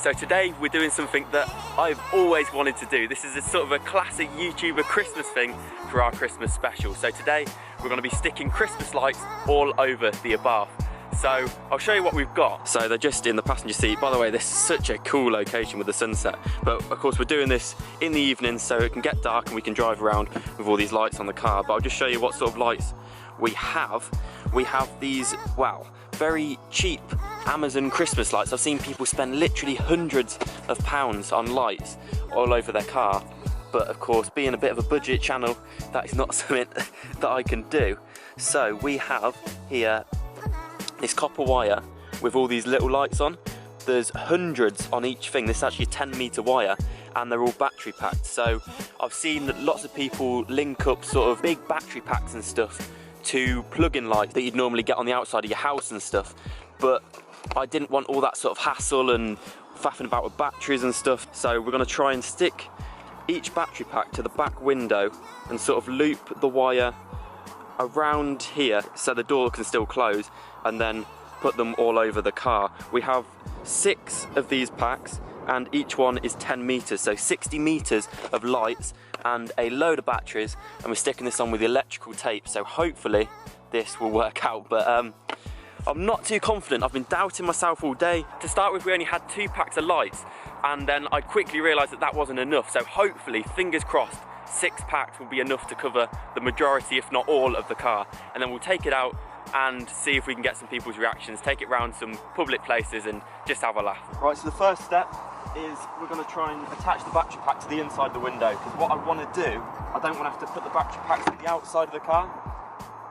So today we're doing something that I've always wanted to do. This is a sort of a classic YouTuber Christmas thing for our Christmas special. So today we're going to be sticking Christmas lights all over the Abarth. So I'll show you what we've got. So they're just in the passenger seat. By the way, this is such a cool location with the sunset. But of course we're doing this in the evening so it can get dark and we can drive around with all these lights on the car. But I'll just show you what sort of lights we have. We have these, wow, very cheap Amazon Christmas lights. I've seen people spend literally hundreds of pounds on lights all over their car. But of course, being a bit of a budget channel, that is not something that I can do. So we have here this copper wire with all these little lights on. There's hundreds on each thing. This is actually a 10-meter wire and they're all battery packed. So I've seen lots of people link up sort of big battery packs and stuff to plug-in lights that you'd normally get on the outside of your house and stuff. But I didn't want all that sort of hassle and faffing about with batteries and stuff. So we're gonna try and stick each battery pack to the back window and sort of loop the wire around here so the door can still close, and then put them all over the car. We have 6 of these packs and each one is 10 meters, so 60 meters of lights and a load of batteries, and we're sticking this on with electrical tape, so hopefully this will work out. But I'm not too confident. I've been doubting myself all day. To start with, we only had 2 packs of lights, and then I quickly realized that that wasn't enough, so hopefully, fingers crossed, 6 packs will be enough to cover the majority, if not all, of the car. And then we'll take it out and see if we can get some people's reactions, take it round some public places and just have a laugh. Right, so the first step is we're going to try and attach the battery pack to the inside of the window, because what I want to do, I don't want to have to put the battery packs to the outside of the car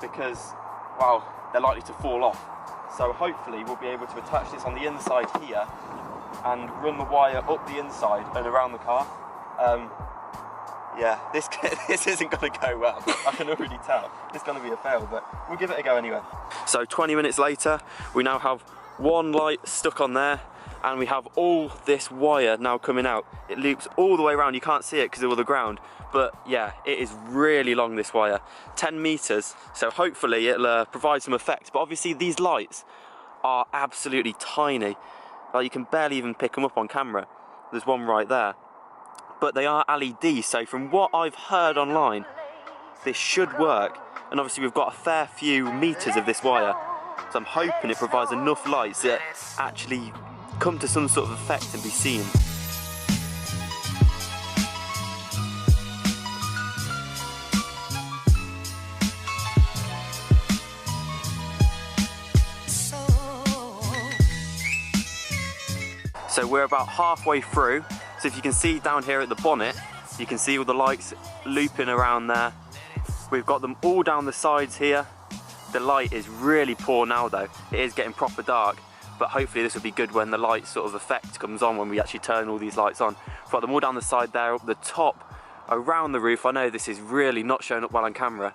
because, well, they're likely to fall off. So hopefully we'll be able to attach this on the inside here and run the wire up the inside and around the car. Yeah, this isn't going to go well. I can already tell. It's going to be a fail, but we'll give it a go anyway. So 20 minutes later, we now have 1 light stuck on there, and we have all this wire now coming out. It loops all the way around. You can't see it because of all the ground, but yeah, it is really long, this wire. 10 meters, so hopefully it'll provide some effect. But obviously these lights are absolutely tiny. Like, you can barely even pick them up on camera. There's one right there. But they are LED, so from what I've heard online, this should work. And obviously we've got a fair few meters of this wire, so I'm hoping it provides enough lights that actually come to some sort of effect and be seen. So we're about halfway through. So if you can see down here at the bonnet, you can see all the lights looping around there. We've got them all down the sides here. The light is really poor now though. It is getting proper dark, but hopefully this will be good when the light sort of effect comes on, when we actually turn all these lights on. We've got them all down the side there, up the top, around the roof. I know this is really not showing up well on camera,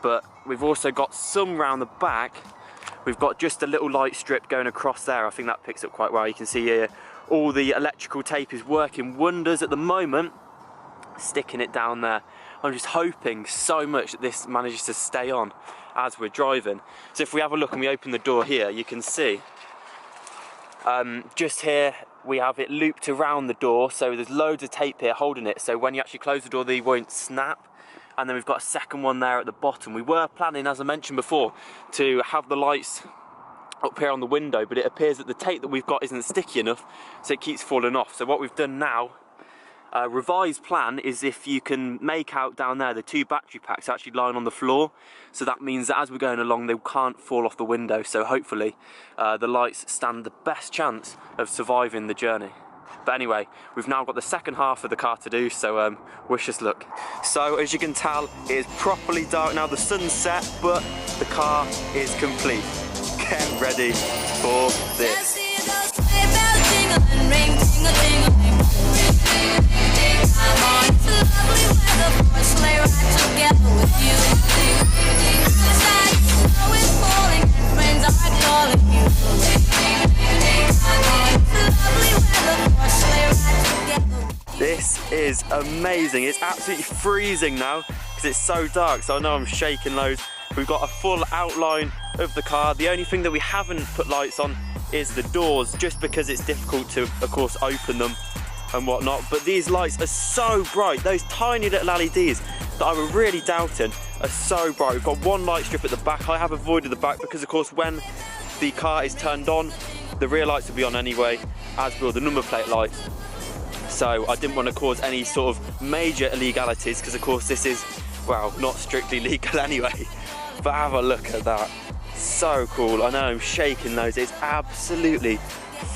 but we've also got some round the back. We've got just a little light strip going across there. I think that picks up quite well. You can see here, all the electrical tape is working wonders at the moment, sticking it down there. I'm just hoping so much that this manages to stay on as we're driving. So if we have a look and we open the door here, you can see just here we have it looped around the door, so there's loads of tape here holding it, so when you actually close the door they won't snap. And then we've got a second one there at the bottom. We were planning, as I mentioned before, to have the lights up here on the window, but it appears that the tape that we've got isn't sticky enough, so it keeps falling off. So what we've done now, revised plan, is if you can make out down there the 2 battery packs actually lying on the floor, so that means that as we're going along they can't fall off the window, so hopefully the lights stand the best chance of surviving the journey. But anyway, we've now got the second half of the car to do, so wish us luck. So as you can tell, it is properly dark now. The sun's set, but the car is complete. Get ready for this. This is amazing. It's absolutely freezing now because it's so dark, so I know I'm shaking loads. We've got a full outline of the car. The only thing that we haven't put lights on is the doors, just because it's difficult to, of course, open them and whatnot. But these lights are so bright. Those tiny little LEDs that I were really doubting are so bright. We've got one light strip at the back. I have avoided the back because, of course, when the car is turned on, the rear lights will be on anyway, as will the number plate lights. So I didn't want to cause any sort of major illegalities, because of course this is, well, not strictly legal anyway. But have a look at that. So cool. I know I'm shaking those. It's absolutely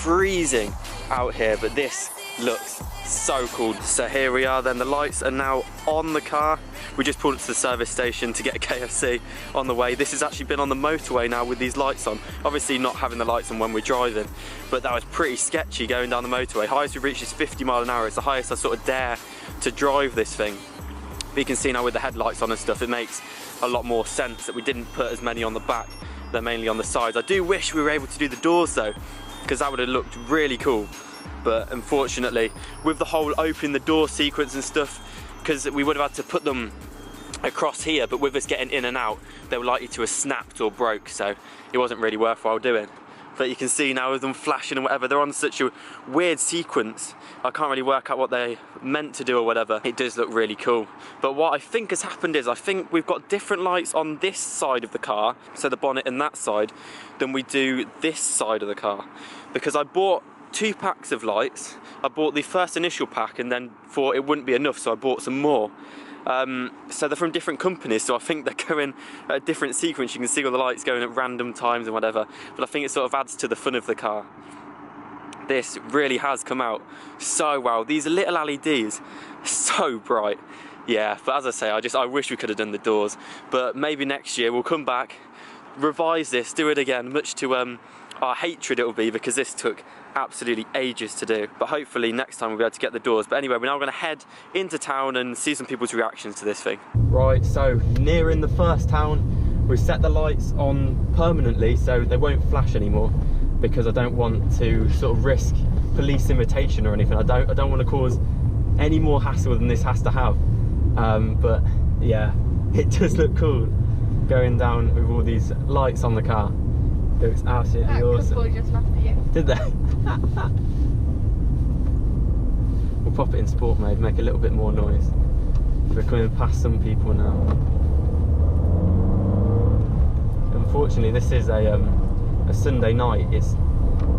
freezing out here, but this looks so cool. So here we are then, the lights are now on the car. We just pulled it to the service station to get a KFC on the way. This has actually been on the motorway now with these lights on. Obviously not having the lights on when we're driving, but that was pretty sketchy going down the motorway. Highest we've reached is 50 miles an hour. It's the highest I sort of dare to drive this thing. But you can see now with the headlights on and stuff, it makes a lot more sense that we didn't put as many on the back. They're mainly on the sides. I do wish we were able to do the doors though, because that would have looked really cool. But unfortunately, with the whole opening the door sequence and stuff, because we would have had to put them across here, but with us getting in and out, they were likely to have snapped or broke, so it wasn't really worthwhile doing. But you can see now with them flashing and whatever, they're on such a weird sequence. I can't really work out what they meant to do or whatever. It does look really cool. But what I think has happened is, I think we've got different lights on this side of the car, so the bonnet and that side, than we do this side of the car. Because I bought 2 packs of lights. I bought the first initial pack and then thought it wouldn't be enough, so I bought some more. So they're from different companies, so I think they're going at a different sequence. You can see all the lights going at random times and whatever, but I think it sort of adds to the fun of the car. This really has come out so well. These little LEDs, so bright. Yeah, but as I say, I wish we could have done the doors, but maybe next year we'll come back, revise this, do it again, much to our hatred it will be, because this took absolutely ages to do. But hopefully next time we'll be able to get the doors. But anyway, we're now going to head into town and see some people's reactions to this thing. Right, so nearing the first town, we've set the lights on permanently so they won't flash anymore, because I don't want to sort of risk police invitation or anything. I don't want to cause any more hassle than this has to have. But yeah, it does look cool going down with all these lights on the car. It looks absolutely awesome. Just laughed at you. Did they? We'll pop it in sport mode, make a little bit more noise. We're coming past some people now. Unfortunately, this is a Sunday night. It's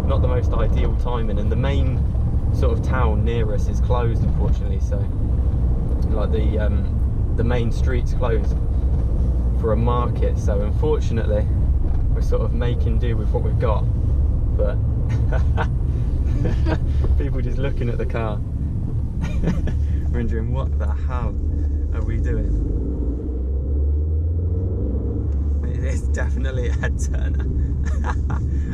not the most ideal timing, and the main sort of town near us is closed, unfortunately. So, like the main street's closed for a market. So, unfortunately, we're sort of making do with what we've got. But people just looking at the car, wondering what the hell are we doing. It's definitely a head turner.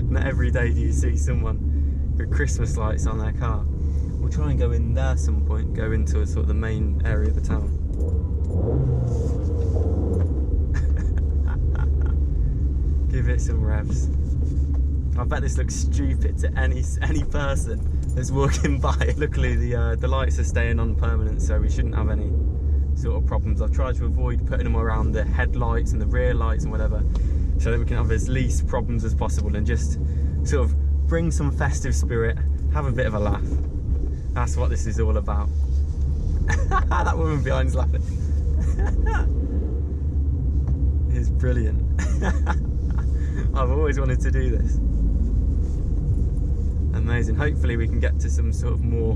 Not every day do you see someone with Christmas lights on their car. We'll try and go in there some point, go into sort of the main area of the town. Give it some revs. I bet this looks stupid to any person that's walking by. Luckily the lights are staying on permanent, so we shouldn't have any sort of problems. I've tried to avoid putting them around the headlights and the rear lights and whatever, so that we can have as least problems as possible and just sort of bring some festive spirit, have a bit of a laugh. That's what this is all about. That woman behind's laughing. It's brilliant. I've always wanted to do this. Amazing. Hopefully we can get to some sort of more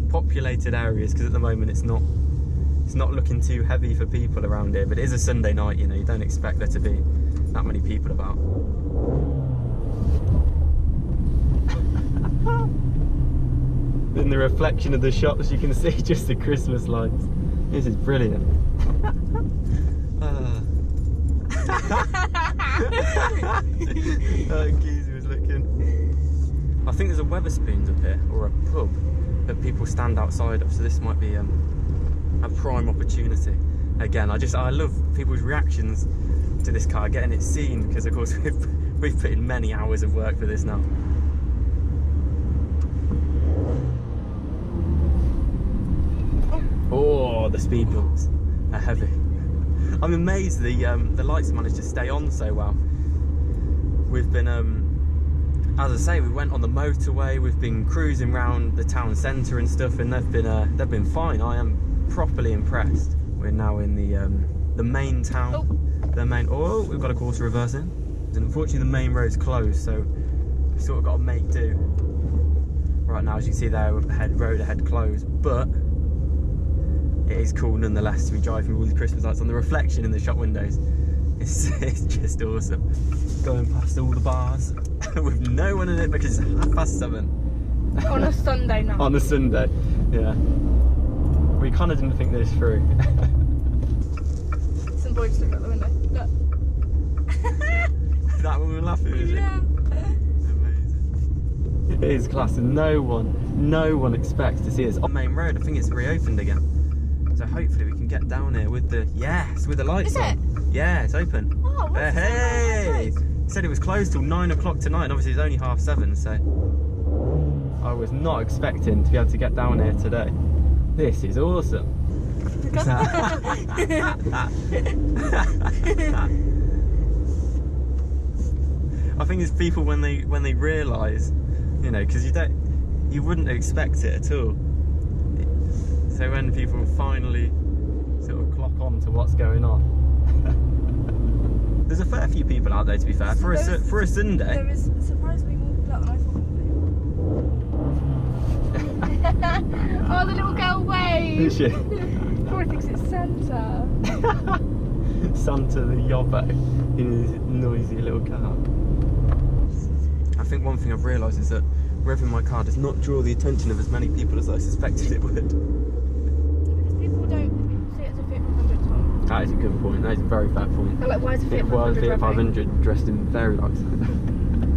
populated areas, because at the moment it's not looking too heavy for people around here. But it is a Sunday night, you know, you don't expect there to be that many people about. In the reflection of the shops you can see just the Christmas lights. This is brilliant. That geezer was looking. I think there's a Wetherspoons up here, or a pub that people stand outside of, so this might be a prime opportunity. Again, I love people's reactions to this car, getting it seen, because of course we've put in many hours of work for this now. Oh, the speed bumps are heavy. I'm amazed the lights managed to stay on so well. We've been as I say, we went on the motorway, we've been cruising around the town centre and stuff, and they've been fine. I am properly impressed. We're now in the main town. We've got a quarter reverse in. And unfortunately the main road's closed, so we've sort of got to make do. Right now, as you can see there, road ahead closed, but it is cool nonetheless to be driving with all these Christmas lights on. The reflection in the shop windows, it's just awesome. Going past all the bars with no one in it because it's 7:30. On a Sunday night. On a Sunday, yeah. We kind of didn't think this through. Some boys look out the window. Look. That one we were laughing, is it? Yeah. Amazing. It is class, and no one expects to see us on the main road. I think it's reopened again. So hopefully we can get down here with the lights is on. It? Yeah, it's open. Oh, what's hey! Said it was closed till 9 o'clock tonight, and obviously it's only 7:30, so I was not expecting to be able to get down here today. This is awesome. I think it's people when they realise, you know, because you wouldn't expect it at all. So when people finally sort of clock on to what's going on. There's a fair few people out there, to be fair, for a Sunday. There is surprisingly more people out than I thought. Oh, the little girl waves! Is she? Probably thinks it's Santa. Santa the yobbo in his noisy little car. I think one thing I've realised is that revving my car does not draw the attention of as many people as I suspected it would. Because people don't see it as a Fiat 500 Tom. That is a good point. That is a very fair point. But like, why is a Fiat 500 Well, a Fiat revving? 500 dressed in fairy lights.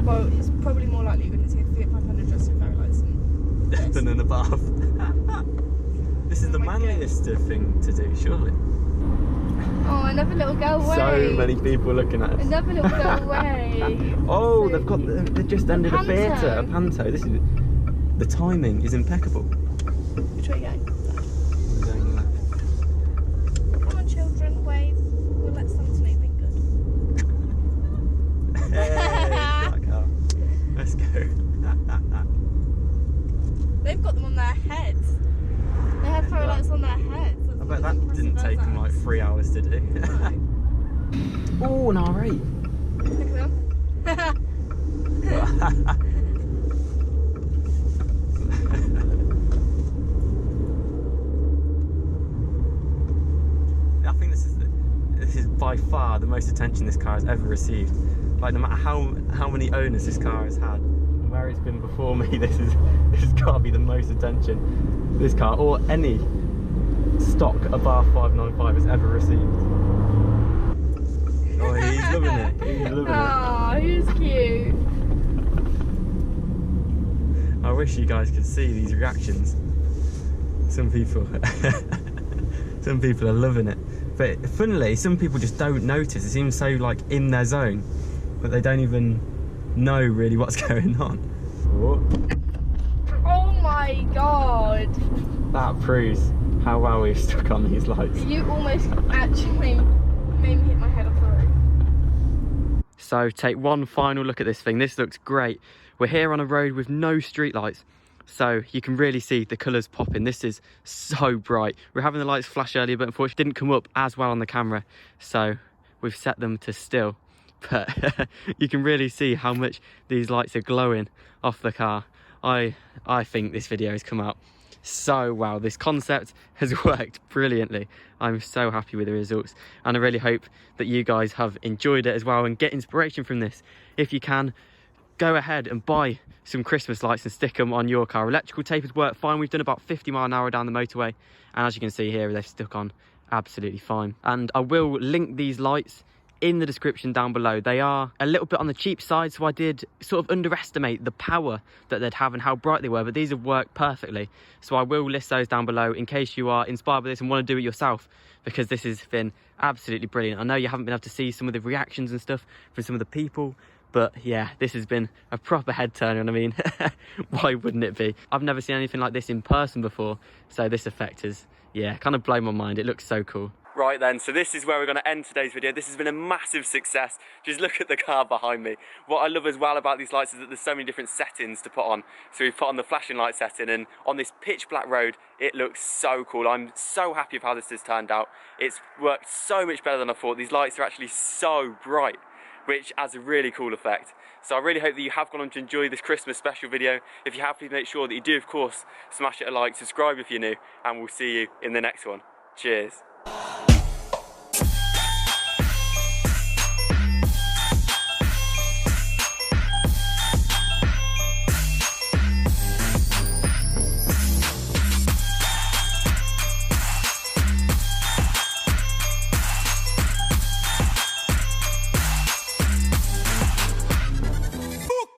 Well, it's probably more likely you're going to see a Fiat 500 dressed in fairy lights than an Abarth. This is the manliest thing to do, surely. Oh, another little girl wave. So many people looking at us. Another little girl wave. Oh, they've just ended a theatre, a panto. The timing is impeccable. Which way are you going? We're going left. Come on, children, wave. We'll let Santa know you've been good. Hey, black car. Let's go. They've got them on their heads. They have fairy lights on their heads. I bet that didn't take them like 3 hours to do. Oh, an R8. Look at them. I think this is by far the most attention this car has ever received. Like, no matter how many owners this car has had, and where it's been before me, this has got to be the most attention this car or any stock Abarth 595 has ever received. Oh, he's loving it. He's loving it. Oh, he's cute. I wish you guys could see these reactions. Some people are loving it. But funnily, some people just don't notice. It seems so like in their zone, but they don't even know really what's going on. Oh my god. That proves how well we've stuck on these lights. You almost actually made me hit my head off the roof. So take one final look at this thing. This looks great. We're here on a road with no street lights, so you can really see the colours popping. This is so bright. We're having the lights flash earlier, but unfortunately didn't come up as well on the camera, so we've set them to still. But you can really see how much these lights are glowing off the car. I think this video has come out so well. This concept has worked brilliantly. I'm so happy with the results, and I really hope that you guys have enjoyed it as well and get inspiration from this. If you can, go ahead and buy some Christmas lights and stick them on your car. Electrical tapers work fine. We've done about 50 mile an hour down the motorway, and as you can see here, they've stuck on absolutely fine. And I will link these lights in the description down below. They are a little bit on the cheap side, so I did sort of underestimate the power that they'd have and how bright they were, but these have worked perfectly. So I will list those down below in case you are inspired by this and want to do it yourself, because this has been absolutely brilliant. I know you haven't been able to see some of the reactions and stuff from some of the people, but yeah, this has been a proper head turner, and I mean, why wouldn't it be? I've never seen anything like this in person before, so this effect has, yeah, kind of blown my mind. It looks so cool. Right then, so this is where we're going to end today's video. This has been a massive success. Just look at the car behind me. What I love as well about these lights is that there's so many different settings to put on. So we've put on the flashing light setting, and on this pitch black road, it looks so cool. I'm so happy with how this has turned out. It's worked so much better than I thought. These lights are actually so bright, which adds a really cool effect. So I really hope that you have gone on to enjoy this Christmas special video. If you have, please make sure that you do, of course, smash it a like, subscribe if you're new, and we'll see you in the next one. Cheers.